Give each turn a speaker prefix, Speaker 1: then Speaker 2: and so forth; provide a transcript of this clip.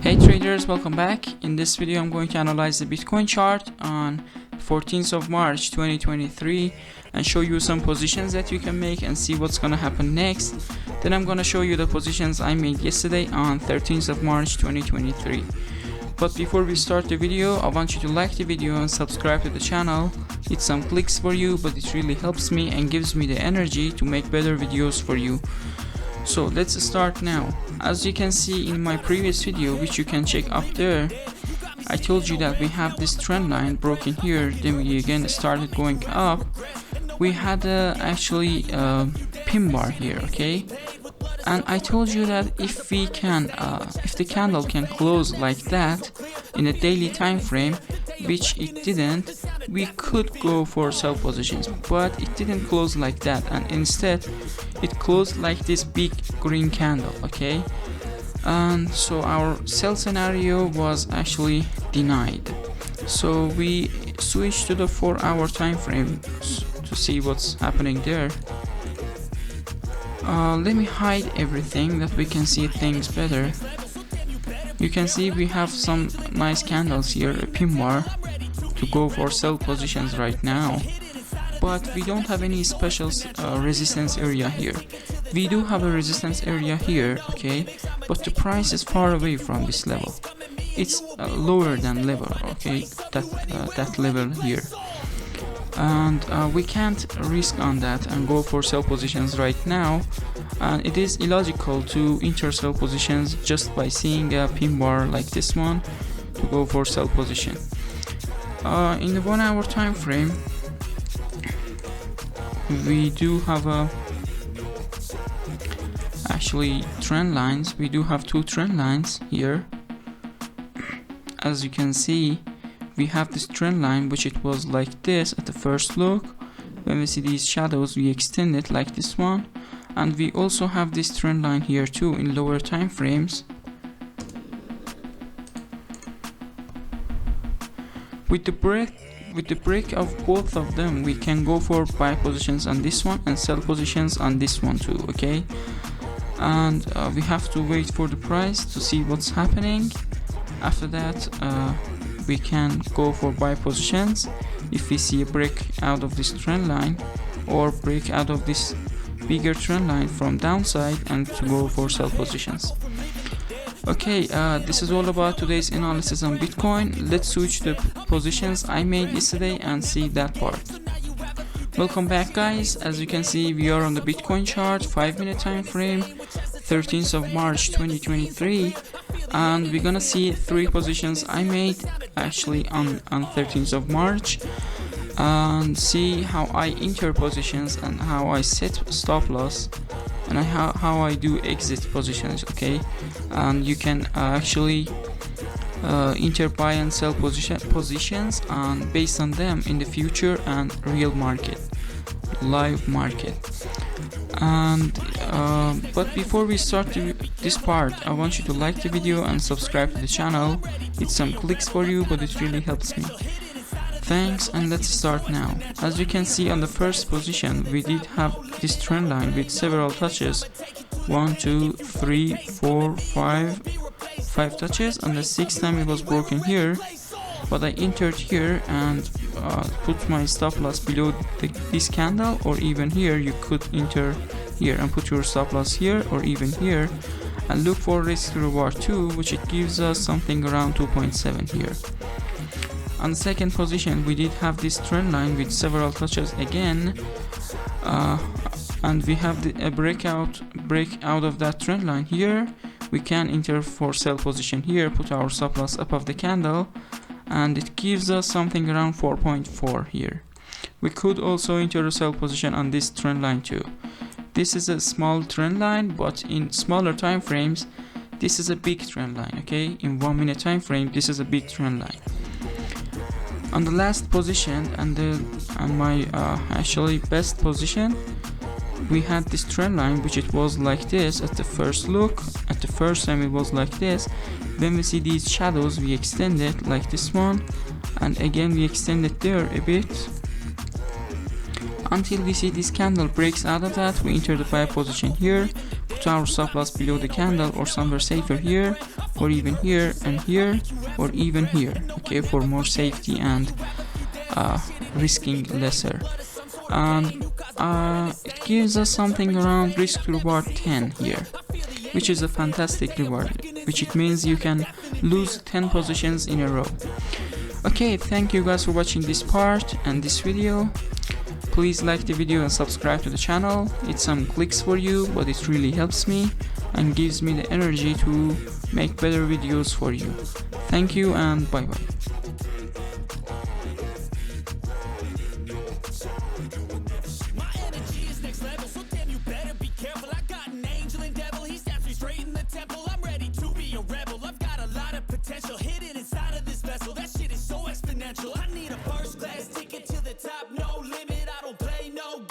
Speaker 1: Hey traders, welcome back. In this video I'm going to analyze the Bitcoin chart on 14th of March 2023 and show you some positions that you can make and see what's gonna happen next. Then I'm gonna show you the positions I made yesterday on 13th of March 2023. But before we start the video, I want you to like the video and subscribe to the channel. It's some clicks for you, but it really helps me and gives me the energy to make better videos for you. So let's start now. As you can see in my previous video, which you can check up there, I told you that we have this trend line broken here, then we again started going up. We had actually a pin bar here, okay? And I told you that if we can, if the candle can close like that in a daily time frame, which it didn't, we could go for sell positions, but it didn't close like that, and instead it closed like this big green candle, okay? And so our sell scenario was actually denied. So we switched to the 4-hour time frame to see what's happening there. Let me hide everything that we can see things better. You can see we have some nice candles here, a pin bar to go for sell positions right now, but we don't have any special resistance area here. We do have a resistance area here, okay, but the price is far away from this level. It's lower than level, okay, that level here, and we can't risk on that and go for sell positions right now. And it is illogical to enter sell positions just by seeing a pin bar like this one to go for sell position. In the 1-hour time frame, we do have actually trend lines. We do have two trend lines here. As you can see, we have this trend line which it was like this at the first look. When we see these shadows, we extend it like this one, and we also have this trend line here too in lower time frames. With the break of both of them, we can go for buy positions on this one and sell positions on this one too, okay? And we have to wait for the price to see what's happening. After that, we can go for buy positions if we see a break out of this trend line or break out of this bigger trend line from downside, and to go for sell positions. Okay, this is all about today's analysis on Bitcoin. Let's switch to positions I made yesterday and see that part. Welcome back, guys. As you can see, we are on the Bitcoin chart, 5-minute time frame, 13th of March 2023, and we're gonna see 3 positions I made actually on 13th of March, and see how I enter positions and how I set stop loss and how I do exit positions, okay? And you can actually enter buy and sell positions and based on them in the future and real market, live market. And but before we start this part, I want you to like the video and subscribe to the channel. It's some clicks for you, but it really helps me. Thanks, and let's start now. As you can see on the first position, we did have this trend line with several touches. 1, 2, 3, 4, 5 touches, and the 6th time it was broken here. But I entered here and put my stop loss below this candle, or even here you could enter here and put your stop loss here or even here, and look for risk reward too, which it gives us something around 2.7 here. On the second position, we did have this trend line with several touches again, and we have a break out of that trend line here. We can enter for sell position here, put our stop loss above the candle, and it gives us something around 4.4 here. We could also enter a sell position on this trend line too. This is a small trend line, but in smaller time frames, this is a big trend line, okay? In 1-minute time frame, this is a big trend line. On the last position and my actually best position, we had this trend line which it was like this at the first look. At the first time it was like this. When we see these shadows, we extend it like this one, and again we extend it there a bit until we see this candle breaks out of that. We enter the buy position here, put our stop loss below the candle or somewhere safer here, or even here and here, or even here, okay, for more safety and risking lesser. And it gives us something around risk to reward 10 here, which is a fantastic reward, which it means you can lose 10 positions in a row. Okay, thank you guys for watching this part and this video. Please like the video and subscribe to the channel. It's some clicks for you, but it really helps me and gives me the energy to make better videos for you. Thank you and bye bye.